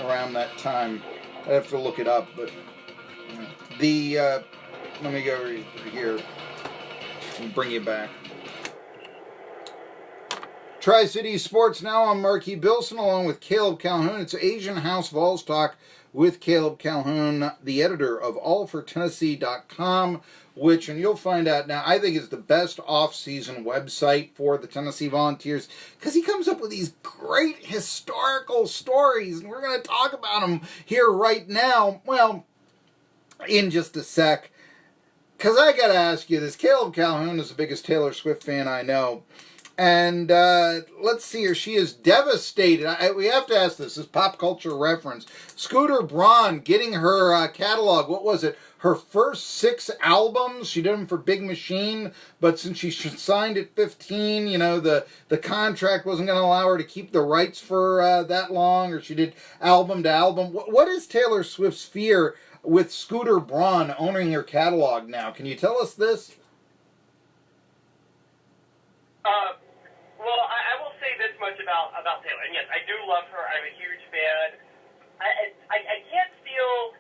around that time. I have to look it up, but let me go over here and bring you back. Tri-City Sports Now. I'm Marky Billson along with Caleb Calhoun. It's Asian House Vols Talk with Caleb Calhoun, the editor of allfortennessee.com, which, and you'll find out now, I think is the best off-season website for the Tennessee Volunteers, because he comes up with these great historical stories, and we're going to talk about them here right now, well, in just a sec, because I got to ask you this. Caleb Calhoun is the biggest Taylor Swift fan I know. And let's see here. She is devastated. We have to ask this. This pop culture reference. Scooter Braun getting her catalog. What was it? Her first 6 albums. She did them for Big Machine. But since she signed at 15, you know, the contract wasn't going to allow her to keep the rights for that long. Or she did album to album. What is Taylor Swift's fear with Scooter Braun owning her catalog now? Can you tell us this? Well, I will say this much about Taylor, and yes, I do love her. I'm a huge fan. I can't feel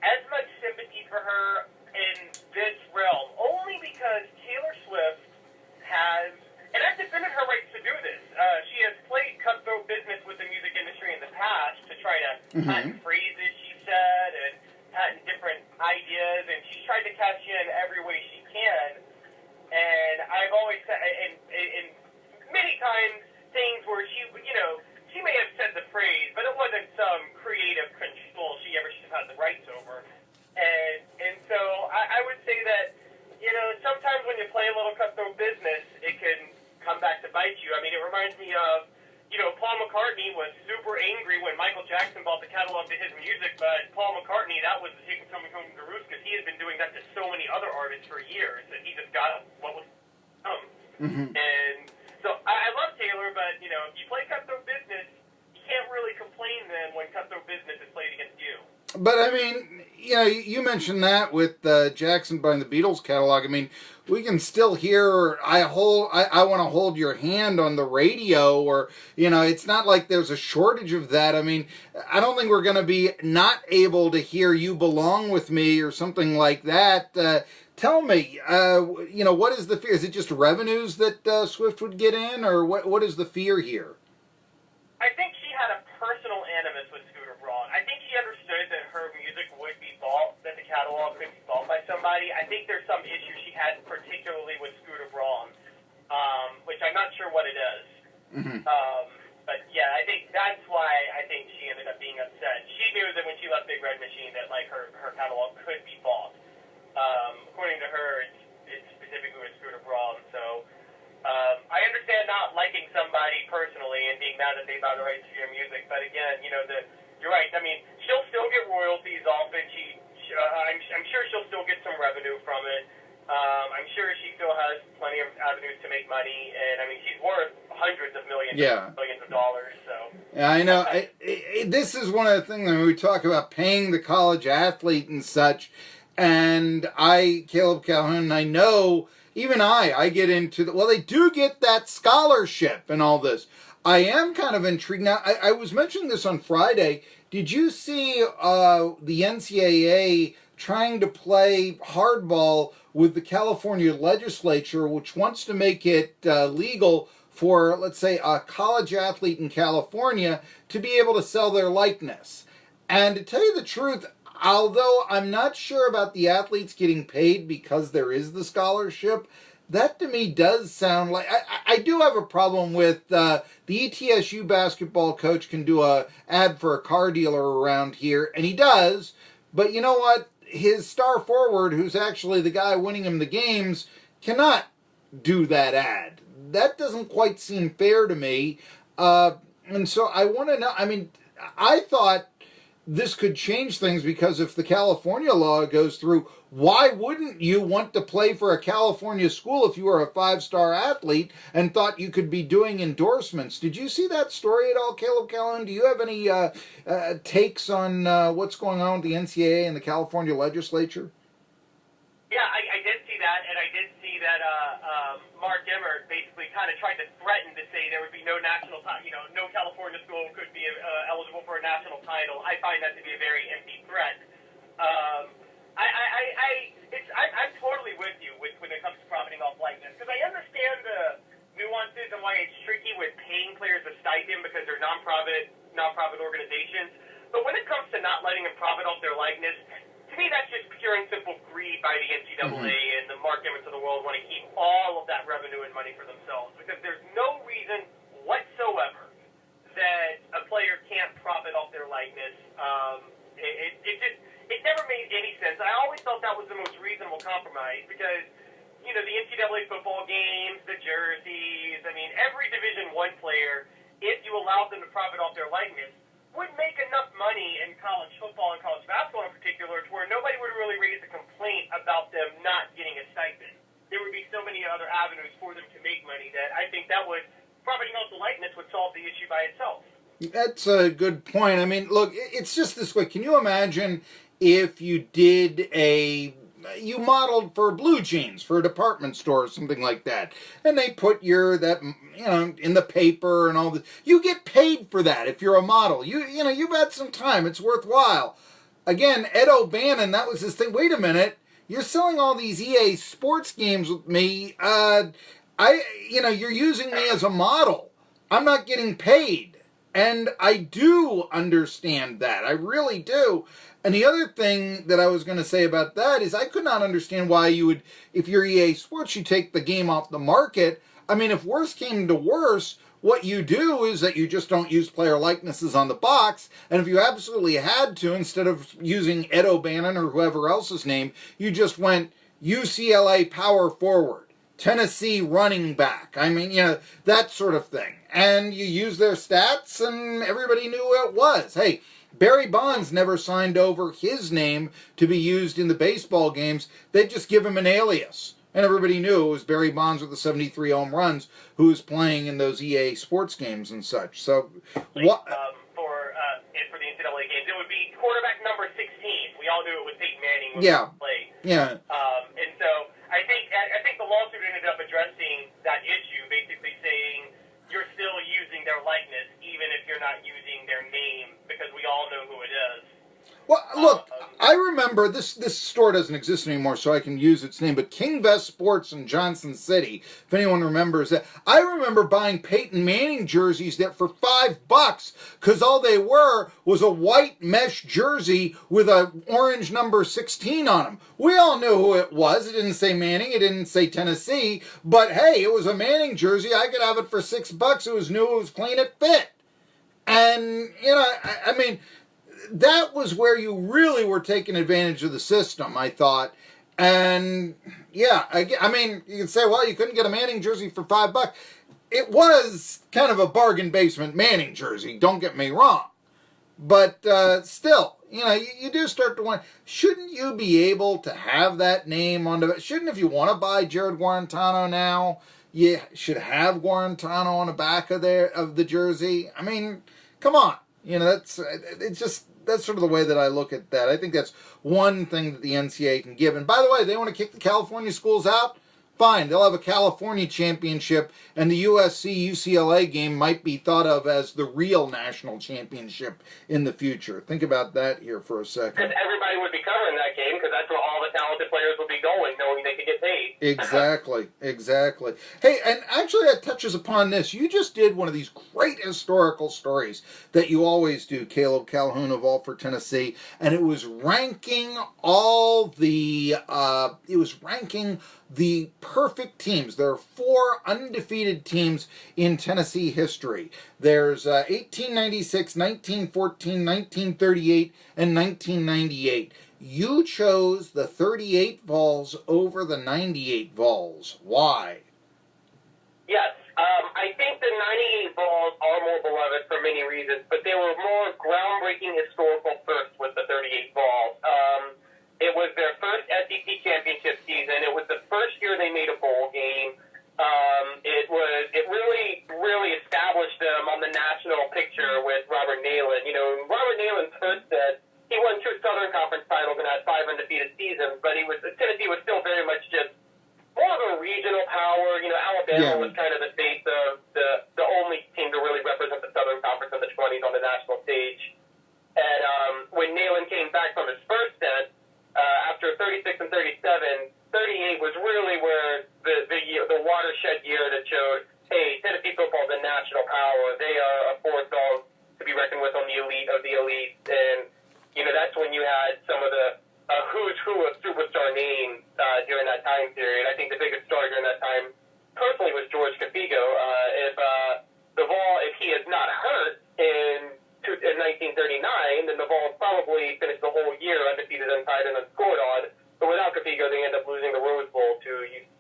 as much sympathy for her in this realm, only because Taylor Swift has, and I've defended her rights to do this. She has played cutthroat business with the music industry in the past to try to patent phrases she said and patent different ideas, and she's tried to cash in every way she can. And I've always said, and many times, things where she, you know, she may have said the phrase, but it wasn't some creative control she ever should have had the rights over. And so I would say that, you know, sometimes when you play a little cutthroat business, it can come back to bite you. I mean, it reminds me of, you know, Paul McCartney was super angry when Michael Jackson bought the catalog to his music, but Paul McCartney, that was taking something home to roost because he has been doing that to so many other artists for years, and he just got what was And so I love Taylor, but, you know, if you play cutthroat business, you can't really complain then when cutthroat business is played against you. But, I mean, you know, you mentioned that with Jackson buying the Beatles catalog. I mean, we can still hear, I want to hold your hand on the radio, or, you know, it's not like there's a shortage of that. I mean, I don't think we're going to be not able to hear You Belong With Me or something like that. Tell me, you know, what is the fear? Is it just revenues that Swift would get in, or what is the fear here? I think she had a personal animus with Scooter Braun. I think she understood that her music would be bought, that the catalog could be bought by somebody. I think there's some issues she had particularly with Scooter Braun, which I'm not sure what it is. But yeah, I think that's why I think she ended up being upset. She knew that when she left Big Red Machine that, like, her catalog could be bought. According to her, it's specifically with Scooter Braun. So I understand not liking somebody personally and being mad that they buy the rights to your music. But again, you know, you're right. I mean, she'll still get royalties off it. I'm sure she'll still get some revenue from it. I'm sure she still has plenty of avenues to make money. And I mean, she's worth hundreds of millions, millions of dollars. So yeah, I know. This is one of the things when we talk about paying the college athlete and such. And Caleb Calhoun, I know, even I get into well, they do get that scholarship and all this. I am kind of intrigued. Now, I was mentioning this on Friday. Did you see the NCAA trying to play hardball with the California legislature, which wants to make it legal for, let's say, a college athlete in California to be able to sell their likeness? And to tell you the truth, although I'm not sure about the athletes getting paid because there is the scholarship, that to me does sound like... I do have a problem with the ETSU basketball coach can do a ad for a car dealer around here, and he does, but you know what? His star forward, who's actually the guy winning him the games, cannot do that ad. That doesn't quite seem fair to me. And so I want to know... I mean, I thought this could change things because if the California law goes through, why wouldn't you want to play for a California school if you were a 5-star athlete and thought you could be doing endorsements? Did you see that story at all, Caleb Calhoun? Do you have any takes on what's going on with the NCAA and the California legislature? Yeah, I did see that, and I did see that Mark Emmert basically kind kind of tried to threaten to say there would be no national, no California school could be eligible for a national title. I find that to be a very empty threat. I'm totally with you when it comes to profiting off likeness, because I understand the nuances and why it's tricky with paying players a stipend because they're nonprofit organizations. But when it comes to not letting them profit off their likeness, to me that's just pure and simple greed by the NCAA and the Mark Emmons of the world want to keep all of that revenue and money for themselves, because there's no reason whatsoever that a player can't profit off their likeness. It never made any sense. I always thought that was the most reasonable compromise, because the NCAA football games, the jerseys, every Division I player, if you allowed them to profit off their likeness, would make enough money in college football and college basketball in particular to where nobody would really raise a complaint about them not getting a stipend. There would be so many other avenues for them to make money that I think that would, profiting off the likeness would solve the issue by itself. That's a good point. Look, it's just this way. Can you imagine if you you modeled for blue jeans for a department store or something like that, and they put in the paper and all this? You get paid for that if you're a model. You've had some time. It's worthwhile. Again, Ed O'Bannon, that was his thing. Wait a minute. You're selling all these EA sports games with me. You're using me as a model. I'm not getting paid. And I do understand that. I really do. And the other thing that I was going to say about that is I could not understand why you would, if you're EA Sports, you take the game off the market. If worse came to worse, what you do is that you just don't use player likenesses on the box. And if you absolutely had to, instead of using Ed O'Bannon or whoever else's name, you just went UCLA power forward, Tennessee running back. That sort of thing. And you use their stats and everybody knew who it was. Hey, Barry Bonds never signed over his name to be used in the baseball games. They'd just give him an alias. And everybody knew it was Barry Bonds with the 73 home runs who was playing in those EA sports games and such. So, what? For the NCAA games, it would be quarterback number 16. We all knew it was Peyton Manning when he played. Yeah. And so I think the lawsuit ended up addressing that issue, basically saying you're still using their likeness even if you're not using their name, because we all know who it is. Well, look, I remember, this store doesn't exist anymore, so I can use its name, but King Vest Sports in Johnson City, if anyone remembers that. I remember buying Peyton Manning jerseys that for $5, because all they were was a white mesh jersey with an orange number 16 on them. We all knew who it was. It didn't say Manning, it didn't say Tennessee, but hey, it was a Manning jersey. I could have it for $6. It was new, it was clean, it fit. And, that was where you really were taking advantage of the system, I thought. And, yeah, you can say, well, you couldn't get a Manning jersey for $5. It was kind of a bargain basement Manning jersey, don't get me wrong. But still, you do start to wonder, shouldn't you be able to have that name on the... Shouldn't, if you want to buy Jared Guarantano now, you should have Guarantano on the back of the jersey? Come on. That's sort of the way that I look at that. I think that's one thing that the NCAA can give. And by the way, they want to kick the California schools out? Fine, they'll have a California championship, and the USC-UCLA game might be thought of as the real national championship in the future. Think about that here for a second. Because everybody would be covering that game, because that's where all the talented players would be going, knowing they could get paid. Exactly. Hey, and actually that touches upon this. You just did one of these great historical stories that you always do, Caleb Calhoun of All for Tennessee, and it was ranking the perfect teams. There are 4 undefeated teams in Tennessee history. There's 1896, 1914, 1938, and 1998. You chose the 38 Vols over the 98 Vols. Why? Yes, I think the 98 Vols are more beloved for many reasons, but they were more groundbreaking historical first with the 38 Vols. It was their first SEC championship season. It was the first year they made a bowl game. It really established them on the national picture with Robert Nalen. Robert Nalen first said he won 2 Southern Conference titles and had 5 undefeated seasons, but Tennessee was still very much just more of a regional power. Alabama was kind of the face of the elite, and that's when you had some of the who's who of superstar names during that time period. I think the biggest star during that time, personally, was George Cafigo. If he is not hurt in 1939, then the Vols probably finished the whole year undefeated, untied, and unscored on. But without Cafigo, they end up losing the Rose Bowl to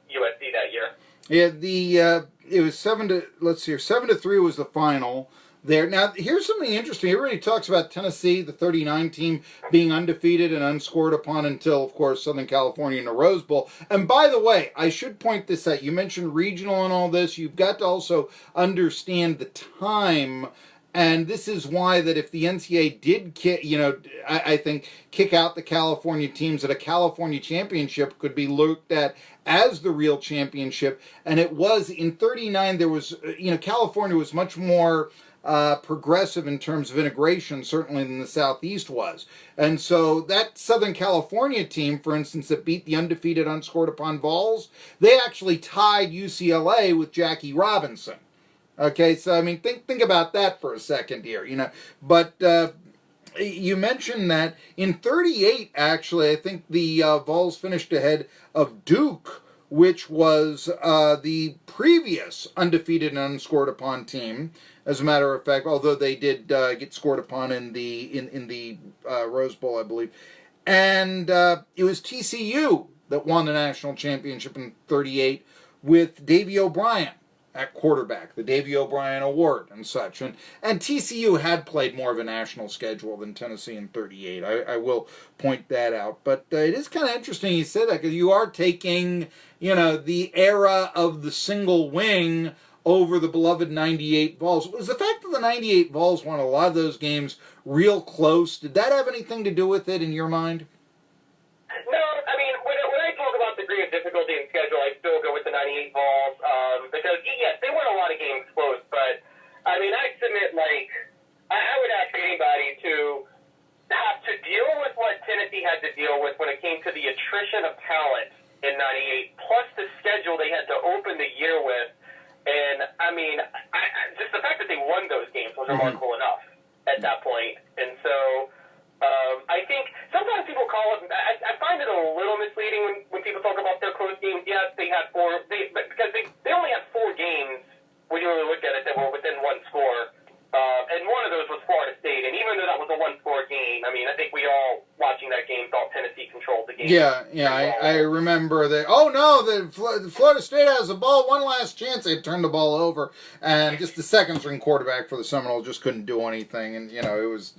USC that year. Yeah, it was 7-3 was the final there. Now, here's something interesting. Everybody talks about Tennessee, the 39 team, being undefeated and unscored upon until, of course, Southern California in the Rose Bowl. And by the way, I should point this out. You mentioned regional and all this. You've got to also understand the time. And this is why that if the NCAA did, I think, kick out the California teams, that a California championship could be looked at as the real championship. And it was in 39, there was, California was much more progressive in terms of integration, certainly, than the Southeast was. And so that Southern California team, for instance, that beat the undefeated, unscored upon Vols, they actually tied UCLA with Jackie Robinson. Okay, so I mean, think about that for a second here, But you mentioned that in 38, actually, I think the Vols finished ahead of Duke, which was the previous undefeated and unscored upon team. As a matter of fact, although they did get scored upon in the Rose Bowl, I believe, and it was TCU that won the national championship in 38 with Davey O'Brien at quarterback, the Davey O'Brien Award and such. And TCU had played more of a national schedule than Tennessee in 38. I will point that out. But it is kind of interesting you said that, because you are taking, the era of the single wing over the beloved 98 Vols. Was the fact that the 98 Vols won a lot of those games real close, did that have anything to do with it in your mind? No, I mean, when I talk about degree of difficulty in schedule, I still go with the 98 Vols, because, yes, they won a lot of games close, but, I mean, I submit, I would ask anybody to have to deal with what Tennessee had to deal with when it came to the attrition of talent in 98, plus the schedule they had to open the year with, and, I mean, just the fact that they won those games was remarkable enough at that point, and so... I think sometimes people call it, I find it a little misleading when people talk about their close games. Yes, they had because they only had 4 games, when you really look at it, that were within one score. And one of those was Florida State. And even though that was a one-score game, I mean, I think we all, watching that game, thought Tennessee controlled the game. Yeah, I remember that. Oh, no, the Florida State has the ball. One last chance. They turned the ball over. And just the second-string quarterback for the Seminoles just couldn't do anything. And, it was,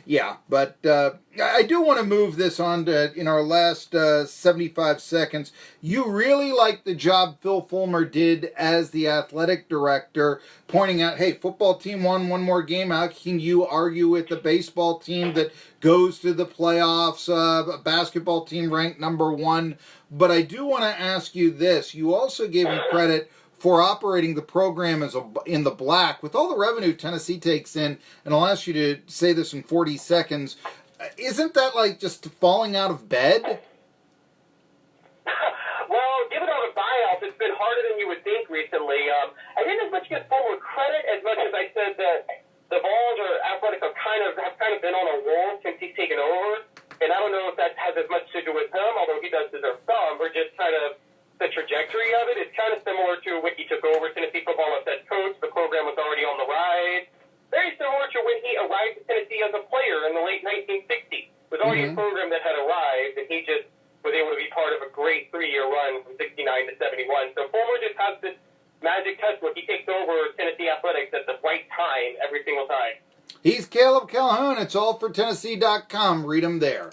yeah. But I do want to move this on to, our last 75 seconds. You really like the job Phil Fulmer did as the athletic director, pointing out, hey, football team won one more game. How can you argue with the baseball team that goes to the playoffs, a basketball team ranked number 1? But I do want to ask you this. You also gave him credit for operating the program in the black. With all the revenue Tennessee takes in, and I'll ask you to say this in 40 seconds, isn't that like just falling out of bed? Well, given all the buyouts, it's been harder than you would think recently. I didn't as much give Fulmer credit as much as I said that the Vols or athletics have kind of been on a roll since he's taken over. And I don't know if that has as much to do with him, although he does deserve some, or just kind of the trajectory of it. It's kind of similar to when he took over Tennessee football as head coach. The program was already on the rise. Very similar to when he arrived at Tennessee as a player in the late 1960s. It was already a program that had arrived, and he just was able to be part of a great 3-year run from 69 to 71. So Fulmer just has this magic touch where he takes over Tennessee athletics at the right time every single time. He's Caleb Calhoun. It's allfortennessee.com. Read him there.